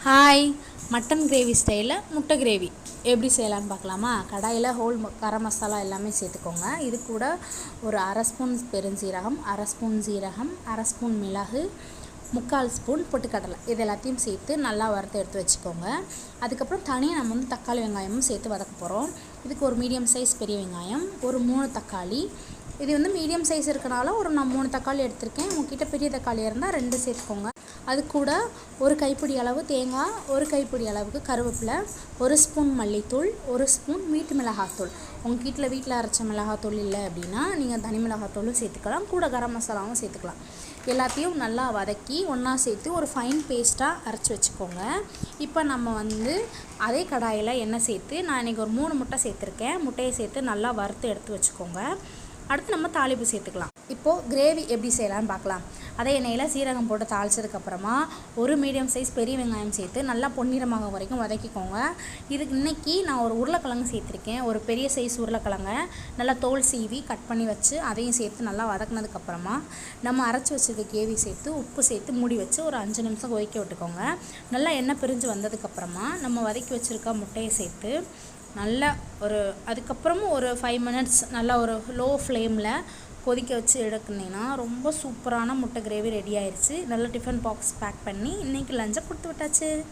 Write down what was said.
Hi, mutton gravy ஸ்டைலில் முட்டை gravy எப்படி செய்யலான்னு பார்க்கலாமா? கடாயில் ஹோல் கரம் மசாலா எல்லாமே சேர்த்துக்கோங்க. இது கூட ஒரு அரை ஸ்பூன் பெருஞ்சீரகம், அரை ஸ்பூன் ஜீரகம், அரை ஸ்பூன் மிளகு, 3/4 ஸ்பூன் பொட்டுக்கடலை இது எல்லாத்தையும் சேர்த்து நல்லா வறுத்து எடுத்து வச்சுக்கோங்க. அதுக்கப்புறம் தனியாக நம்ம தக்காளி வெங்காயமும் சேர்த்து வதக்க போகிறோம். இதுக்கு ஒரு மீடியம் சைஸ் பெரிய வெங்காயம், ஒரு 3 தக்காளி. இது மீடியம் சைஸ் இருக்கனால நான் 3 தக்காளி எடுத்திருக்கேன். உங்ககிட்ட பெரிய தக்காளியாக இருந்தால் 2 சேர்த்துக்கோங்க. அது கூட ஒரு கைப்பிடி அளவு தேங்காய், ஒரு கைப்பிடி அளவுக்கு கருவேப்பிலை, 1 ஸ்பூன் மல்லித்தூள், 1 ஸ்பூன் மீட்டு மிளகாத்தூள். உங்கள் வீட்டில் அரைச்ச மிளகாத்தூள் இல்லை அப்படின்னா நீங்கள் தனி மிளகாத்தூளும் சேர்த்துக்கலாம், கூட கரம் மசாலாவும் சேர்த்துக்கலாம். எல்லாத்தையும் நல்லா வதக்கி ஒன்றா சேர்த்து ஒரு ஃபைன் பேஸ்ட்டாக அரைச்சி வச்சுக்கோங்க. இப்போ நம்ம அதே கடாயில் எண்ணெய் சேர்த்து நான் இன்றைக்கி ஒரு 3 முட்டை சேர்த்துருக்கேன். முட்டையை சேர்த்து நல்லா வறுத்து எடுத்து வச்சுக்கோங்க. அடுத்து நம்ம தாளிப்பு சேர்த்துக்கலாம். இப்போது கிரேவி எப்படி செய்யலான்னு பார்க்கலாம். அதே எண்ணெயில் சீரகம் போட்டு தாளித்ததுக்கப்புறமா ஒரு மீடியம் சைஸ் பெரிய வெங்காயம் சேர்த்து நல்லா பொன்னிறமாக வரைக்கும் வதக்கிக்கோங்க. இன்றைக்கி நான் ஒரு உருளைக்கிழங்கு சேர்த்துருக்கேன். ஒரு பெரிய சைஸ் உருளைக்கிழங்கை நல்லா தோல் சீவி கட் பண்ணி வச்சு அதையும் சேர்த்து நல்லா வதக்கினதுக்கப்புறமா நம்ம அரைச்சி வச்சுருக்க கிரேவி சேர்த்து உப்பு சேர்த்து மூடி வச்சு ஒரு 5 நிமிஷம் கொதிக்க விட்டுக்கோங்க. நல்லா எண்ணெய் பிரிஞ்சு வந்ததுக்கப்புறமா நம்ம வதக்கி வச்சுருக்க முட்டையை சேர்த்து நல்லா அதுக்கப்புறமும் ஒரு 5 மினிட்ஸ் நல்லா ஒரு லோ ஃப்ளேமில் கொதிக்க வச்சு எடுக்குனீங்கன்னா ரொம்ப சூப்பரான முட்டை கிரேவி ரெடி ஆயிடுச்சு. நல்லா டிஃபன் பாக்ஸ் பேக் பண்ணி இன்றைக்கி லஞ்சை கொடுத்து விட்டாச்சு.